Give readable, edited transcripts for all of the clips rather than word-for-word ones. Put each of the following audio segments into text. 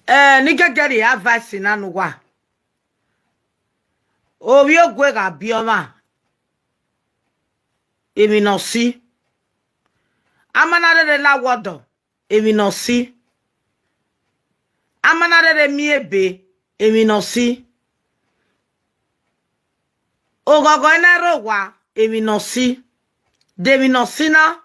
Nigga get the advice in Anua. Oh, you go a bioma. Emi no si. Amanade de la wado. Emi no si. Amanade de miebe. Emi no si. Ogogo ena rowa. Emi no si. Demi no si na.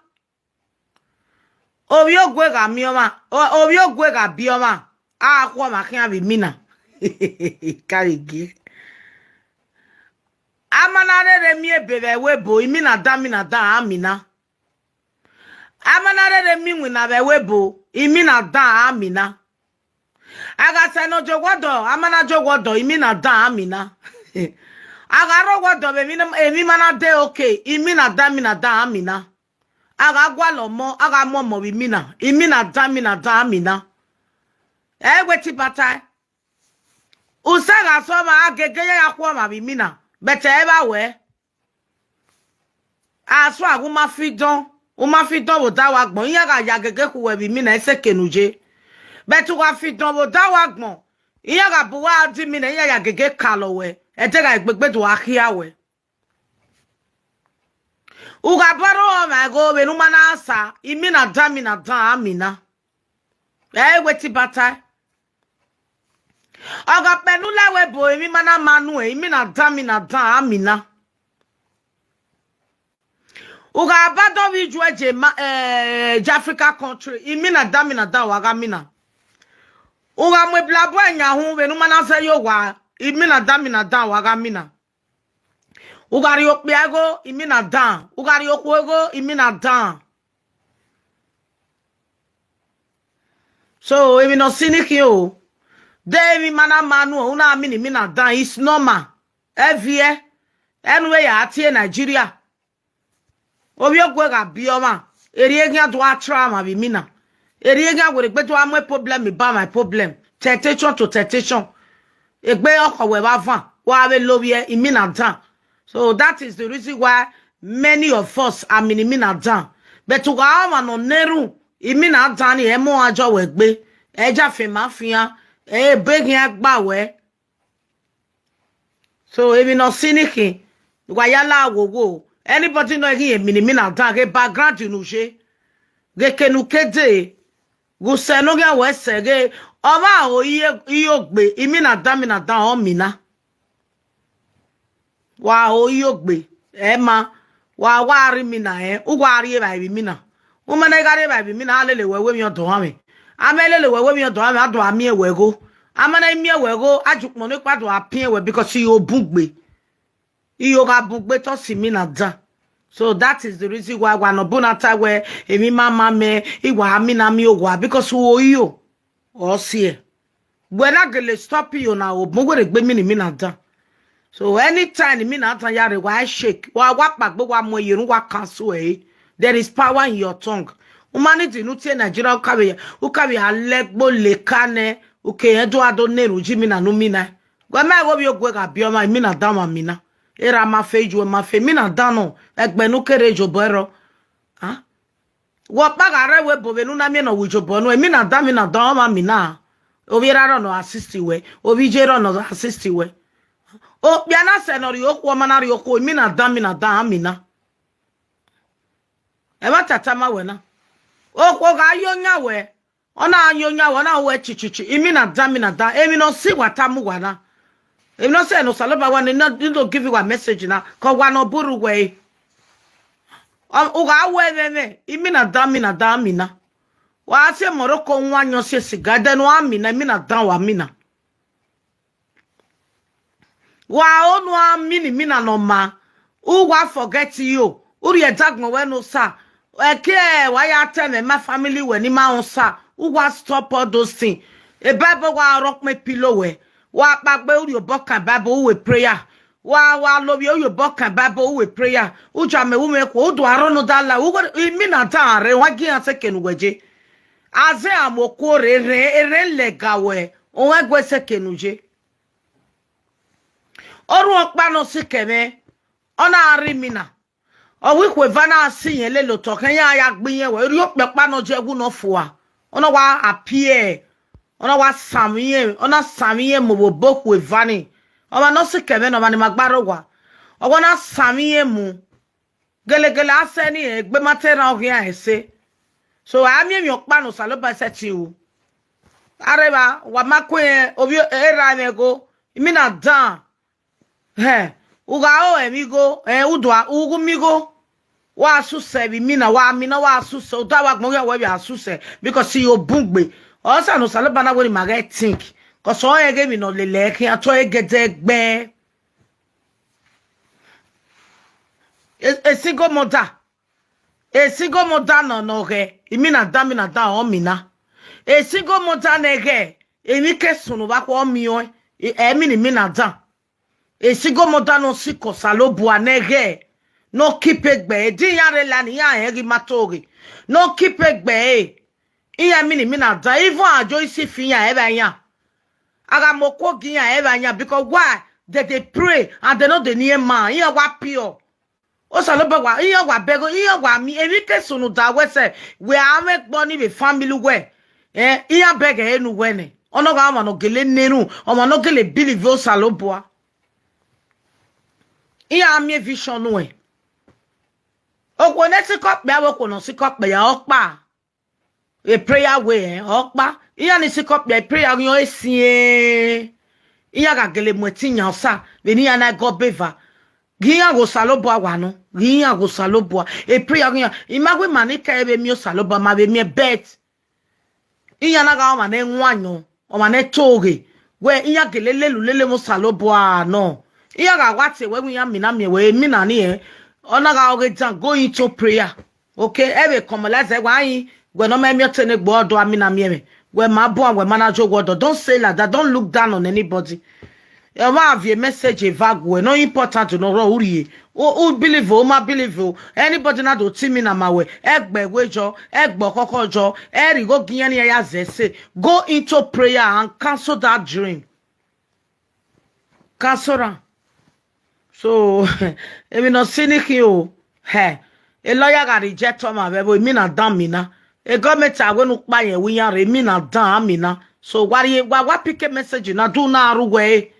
Oh, you go a mioma. Oh, you go a bioma. Ah, kwa makia bi mina. Karigi. Amanare de mi ebebe webo imina da amina. Amanare de mi wina be webo imina da amina. Aga se no jogodo amana jogodo imina da amina. Aga rogodo be emi mana de okay imina da amina. Aga gwalo mo aga momo imina da amina. Weti patai. Usaga soma agege ya kwa mabimina. Bete eba we. Aso aguma fidon wo dawa gbon. Iyaga yagege kuwe bimina ese kenuje. Betu wa fidon wo dawa gbon. Iyaga buwa adi mina iya yagege kalo we. Etega igbegbe do akhia we. Uga baro o my go be numana asa. Imina da amina. Weti batai. Oga penula webo emi mana manu emi na da amina. Uga abado wijwe je Africa country emi na da waga mina. Uga mwe blabo enya hu we no mana se yo wa emi na da waga mina. Uga ri okpiago emi na da. Uga ri okwego emi na da. So emi no siniki o. Devi mana manu una mini mina dan is normal. Evie anyway ya atie Nigeria. Obi ogwe ga bioma. Eriega do atrama bi mina. Eriega we gbe to amwe problem me ba my problem. Temptation to temptation. Egbe okowe ba van. Wa be lobie imina dan. So that is the reason why many of us are mini mina dan. But to ga no neru imina dan e mo ajo we gbe. Eja fe mafia. Breaking agbawe. So if you not siniki, wayala wo. Anybody know here minimina tag background you know she. Ge kenukede. Go senoga wesege. Oma o iyogbe. Imina da o mina. Wa o iyogbe. Ema. Wa wari mina Ugwari e ba mina. Umane gare ba mina alele wewe mi odo hame. Amelele wewe mi odo hame ado ami ewego. Amana imi ewego ajukmo ni pado apin ewe because you bugbe. You ga bugbe to si mina da. So that is the reason why we no bonata we emi mama me iwa amina mi ogwa because wo yo o see. We na gele stop you na obun we gbe mi ni mina da. So anytime mi na tan yare wa shake wa pagbe wa mo yerun wa cancel there is power in your tongue. Humanity no tie Nigeria ukawe alegbo lekane uke edo ado neru jimina no mina. Gwa ma wo bi ogwe ga bioma mina dama mina. Era ma feju ma fe mina dano egbe no kere jobero. Ah? Wo pagare we bo benu na mi no wujobo no mina dama mina. Obi raro no assist we. Obi jero no assist we. O bia na senori okwo manari okwo mina dama mina. Eba tatama we na. Okwo ga yonya we. Ona anyonya we na we chichichi. Imina da. Emi no si watamu wana. Emi no say no saloba wana no give you a message na. Ko wana buru we. Uga we meme. Imina da mina. Wa se moroko nwanyo se sigade no amina. Imina da wa mina. Wa onu amini mina no ma. Uwa forget you. Uri edagmo we no sa. Eke why ya tell me my family when ni ma on sa. Who was stop all those things? A Bible wa rock me pillow we. Wa bagbe uri oboka Bible we prayer. Wa love you boka Bible we prayer. Uja me ume ko do arono dala. Ugo imina tare wa gi an second weje. Aze amoko re lega we. On egwe second uje. Oru okpa no sikeme. Ona arimina. Owi kwe vana asinye le loto kenya ya gbinye we. Ori okpa no jegu no fuwa. Ono wa appear ona wa samiye ona samiye mu bo boku evani oba no se kebe no mani magbaro wa ona samiye mu gele aseni egbe matera ogia ese so ami mi okpa no saloba seti o areba wa makwe obi era mego imi na dan uga o emigo udwa ugu migo wa asuse bi mina wa mina wa asuse o da wa gbon ya wa bi asuse because you bungbe o sa no saloba na we ma get think cause o ye mi no lele ki ato egede gbe e single mother no ge imi na da o mina e single mother na ge emi kesunu ba ko mi o emi ni mina da e single mother no si ko salobu anege no keep egbe di yare la ni ya eri matori no keep egbe iya mini mina da even ajo isi fiya ebe anya aga moko giya ebe anya because why they pray and they know the near man iya wa pure o salobu wa iya wa bego iya wa mi emi kesunu da we say we are make money be family we iya bege enu we ne ono ga ma no gele neru o ma no gele believe o salobu iya mi vision we okwo ne sikop be awoko no sikop be ya okpa a prayer way okpa iya ni sikop be prayer yo esie iya ga gele mwetinya sa beni ya na go beva giya go salobo awano giya go salobo a prayer yo imagwe manika ebe mi o salobo ma be mi bet iya na ga ma na nwanyo o ma na toge we iya gele lele mo salobo no iya ga wate we ya mina mi we mina ni ona ga oge jan go into prayer okay ebe come let's say why we no me tene gbo odo amina mi we ma bo we manage odo don't say like that, don't look down on anybody. You have a message vague no important to no uri o believe o ma believe anybody na do timi na mawe egbe wejo egbo kokojo eri go giyan ya zese go into prayer and cancel that dream cancel. So, if you no cynic you, a lawyer got reject my baby, me na damn mina. A government I won't buy a we are a mina damn mina. So, what pick a message na do na ruwe?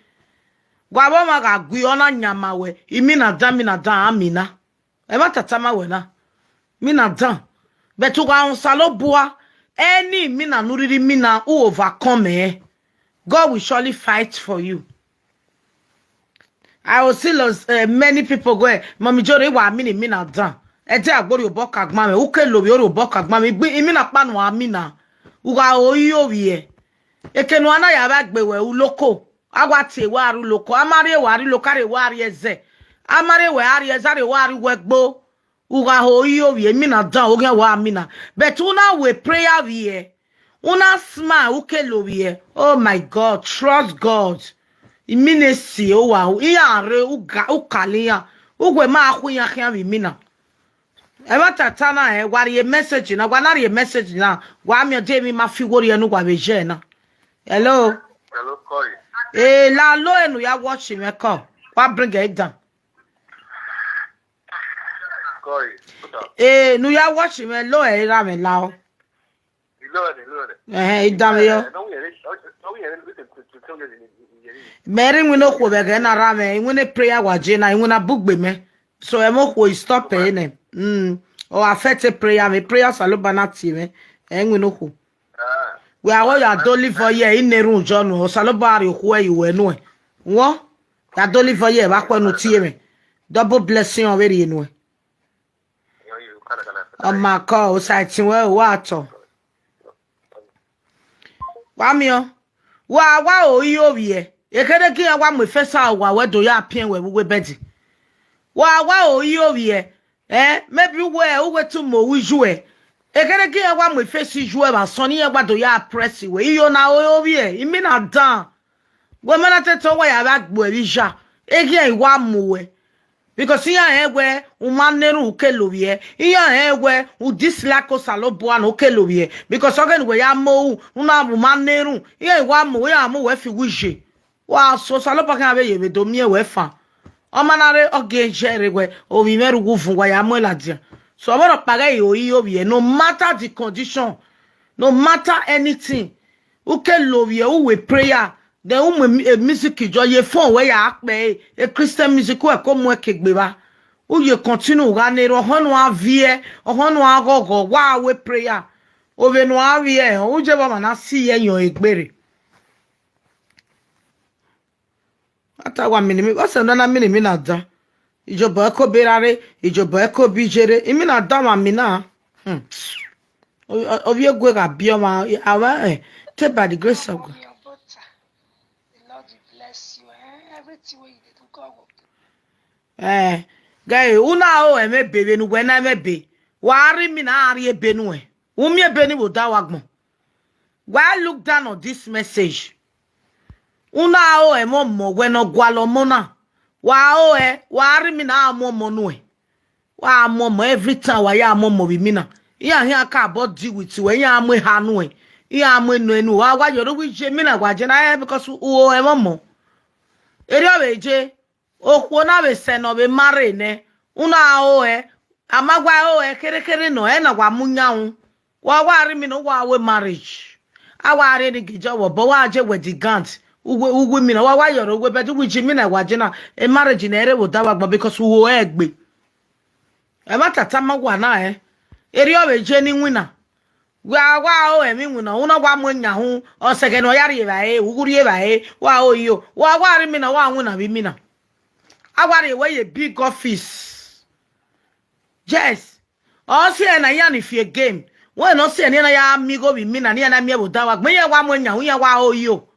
Wabama ga guiona nyamawe, imina damn mina. Ema tatama wena. Mina damn. Betu ga on salobua, any mina nuriri mina who overcome. God will surely fight for you. I will see many people go. Mami jore wa mini mina dan. Eje agbori oboka agma me. Uke lobi ori oboka agma me. Imi na panu amina. Uga oyi owiye. Eke no ana ya bagbe we uloko. Agwa te wa aru loko. Amare wa ari lokare wa ari eze. Amare we ari ezare wa ari wegbo. Uga oyi owiye mina dan oge wa amina. But una we prayer wiye. Una smile uke lobi. Oh my God, trust God. Iminesi o wa iya re ukalia ugwe ma ahu ya kia mina eba tatana wari message na gwa na message na gwa mi de mi ma figure enu gwa beje na hello Koi la lo enu ya watch me call wa bring it down Koi nu ya watch me lo ra me lao idam yo Mary we no ko be na rame we prayer waje na we na bugbe me so e mo ko stop e ne o affect prayer me prayer saloba na ti me we no ko we are ya doli for ye in neru jonu o saloba re ko e we no e wo ya doli for ye ba kwa no tie me double blessing o we re no e o ma ko o sa ti we wa to wa mi o wa o yi o wie ekede ki awa mo fesa wa wedo ya pien we bedi wa o yi o wie maybe we to mo wujue ekede ki awa mo fesi jue ba so ni egba do ya press we iyo na o wie imi na dan we mana teto wa ya ba gbo eri ja egi iwa mo we because iya egwe umaneru ukelowie iya egwe udislako salobo an ukelowie because again we ya mo una umaneru iya iwa mo ya mo we fi wuje wa so salobo kan be ye do mi e we fa o manare oge jere we o mi meru gufu wa ya mo ladia so mo paga yi oyi obi no matter the condition no matter anything uke lovie uwe prayer then music jo ye phone we ya pe e Christian music we ko mu ekegbe ba uye continue ga ne ro hono avie hono agogo wa we prayer ove no avie uje ba mana si ye yan egbere ata wa minimi o se na minimi na da ijoba ko berare ijoba ko bijere imi na da ma mi na Ovie gwe ga bioma awa take by the grace of God. The Lord will bless you. Everything you do, God will do. Guy, una o eme bebe nu gwe na mebe. Wari mi na ari ebe nu e. Umi ebe ni wo da wagmo. Why look down on this message? Una o emo mo gwe no gwalo mo na. Wa o wari mi na amo mo nu e. Wa amo mo every time wa ya amo mo bi mi na. Ya here ka about deal with you when ya amwe hanu e. Ya amwe no enu wa yoro wi je mi na gwa je na because o emo mo. Eri obeje okwo na be se no be mare ne una o amagwa o kere no na gwa munyawu wa wari mi no wa we marriage awari ni gijo wo bo wa je wedding gant ugwe mi na wa yoro we be du ji mi na gwa je na marriage na ere wo da wa gbo because wo egbe e matata magwa na eri obeje ni nwina wa o mi nwina una gwa munya hu o sege no yari ba uguri ba wa o yo wa wari mi na wa nwina bi mi na awari we a big office yes o se na ya ni fie game we no se ni na ya amigo bi mi na ni na mi e boda wa gbe ye wa munya hu ya wa o yo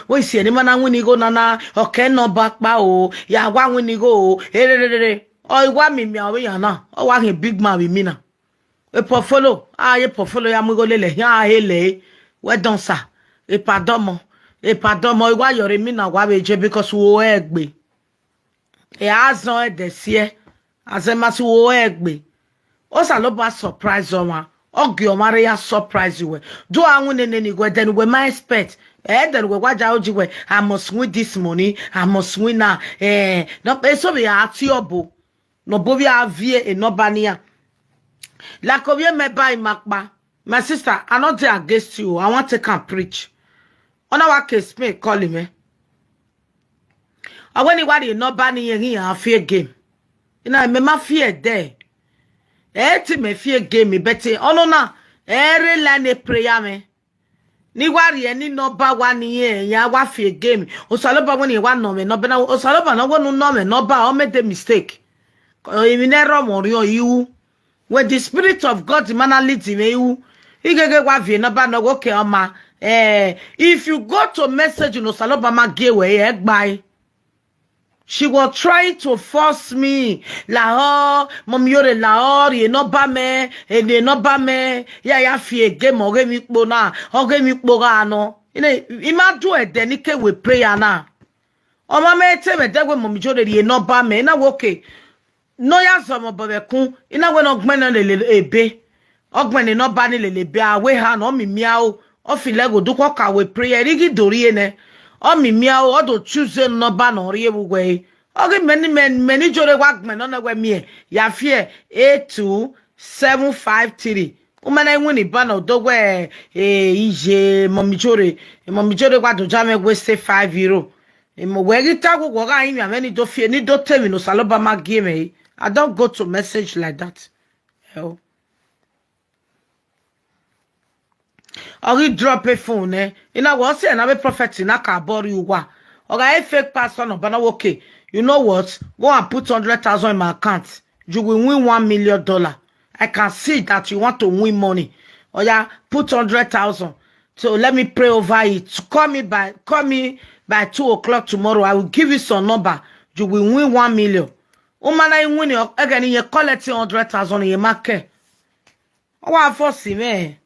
we se ni mana nwini go na oke no bakpa o ya wa nwini go o o wa mi mi awe ya na o wa he big man bi mi na e portfolio ye portfolio ya mugo lele ya hele we don sa e pardon mo wa yore mi na wa be je because wo egbe e azon e desie azema si wo egbe o sa lo ba surprise o ma ogi o mare ya surprise we do anwu nene ni gwe then we my expect then we waja oji we I must win this money I must win na no so be ati obo no bo bi avie e no bania la kobie me buy makpa my sister I not there against you I want to come preach on our case me call him when you no bani yen fear game ina me ma fear there ti me fear game me bete ono na ere la ne prayer me ni wari ni no ba wa ni yen ya wa fear game o saloba when you wa no me no be na o saloba no wonu no me no ba o made the mistake imi ne ro mo ri o you when the spirit of God man lead me you igege wa vie no ba no go ke oma if you go to message no saloba ma ge we egbai. She was trying to force me. La mom yore la ye no ba me, e no ba me. Ya fie game oge mi kpo na, oge mi kpo ga no. Ima do e denike we prayer na. O ma me te me degwe mom yore ye no ba me na woke. No ya so mo bobe kun, ina we no gmen na le ebe. Ogmen no ba ni le be awe ha no mi miao. O fi lego do ko ka we prayer rigi dori ne. O mi mia o do choose no ba no rie bugwe oge many jore wagmen no gwe mi ya fie 82753 umana nwini ba no do gwe ije mommy jore gwa do jame gwe say €5 mo we gita gwo ga yin ameni do fie ni do temi no saloba ma game I don't go to message like that hell. Or drop a phone, I was saying, I'm a prophet in a car, body you wa. Or I fake person, but okay. You know what? Go and put 100,000 in my account. You will win $1 million. I can see that you want to win money. Or yeah, put 100,000. So let me pray over it. Call me by 2 o'clock tomorrow. I will give you some number. You will win 1 million. Man, I win you again. You collect 100,000 in your market. Oh, I foresee me.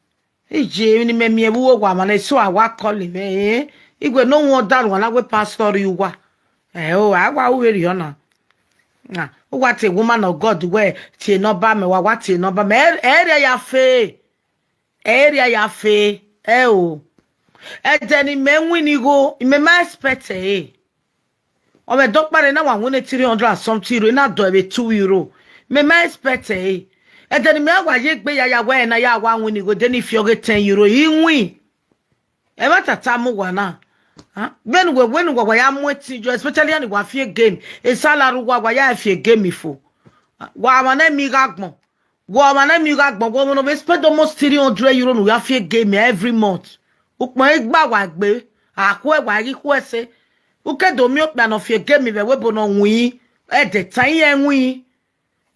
Ije ni me mi ewu wa ma na so awa call me igwe no won daru na we pastor you wa o awa we ri ona na o wa te woman of God we tie no ba me wa tie no ba me area ya fe o deni me wini go me ma expect o me dokpare na wa won 300 and something euro na do be €2 me ma expect and then me agwa ye gbe ya we na ya wa win go then if you get €10 you win Ema tata mu wana. When we ya mweti jo especially ani wa fie game. E salaru wa ya fie game ifo. Wa mana mi gagbon. Wa mana mi gagbon. Wa no spend almost 300 euro no ya fie game every month. Ukmo egba wa gbe. Akwe wa ri kwese. Uke do mi opna no fie game be we bo no nwi. E de tan ye nwi.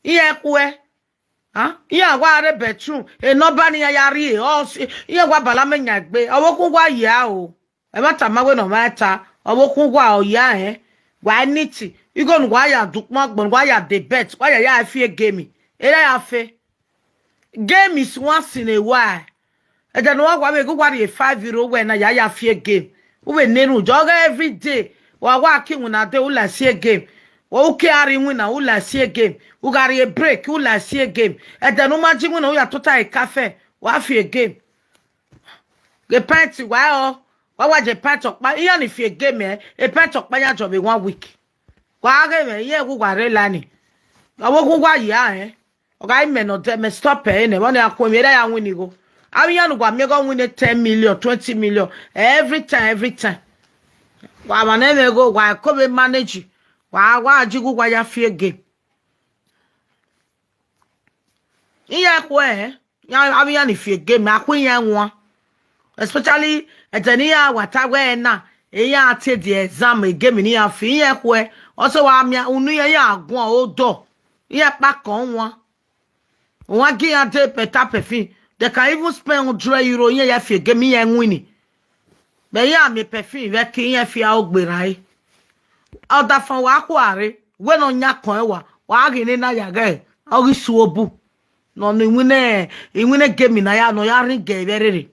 Iye kwe. Iya wa re bedroom. E no ba ni ya ri e. O iye wa bala menya gbe. Awokun wa ya o. E mata ma we no mata. Awokun wa o ya wa niti. You go no ya dukma gbon wa ya debate. Wa ya fie game. E ya fe. Game is once in a while. E then wa me go wa €5 when na ya fie game. We neru joga every day. Wa ki una de ula see game. Wa uke ari wina ula see game. U gari a break ula see game. E then no maji wina ya tota e cafe wa fie game. Ge party wa je party ok pa iya ni fie game e party ok pa ya job 1 week. Wa ge me ye ku gwa re lani. Awo ku gwa ya oga me no de me stop ne won ya ko mi da ya wini go. Awi ya no gwa me go win 10 million 20 million every time. Wa mana me go wa ko be manage. Wa ajigu gwa ya fie game. Iya ko ya awi ya ni fie game akwa ya nwa. Especially etania watawe na eya ate the exam game ni afi ye kwe also wa mia unu ye ya agun odo ye pa kan won gi ate peta perfin they can even spend €100 ye ya fi game ye nwini be ya me perfin we kin ye fi a ogberai oda fon wa kware we no nya kan wa gini na ya ge ogi suobu no ni nwine game na ya no ya rin ge berere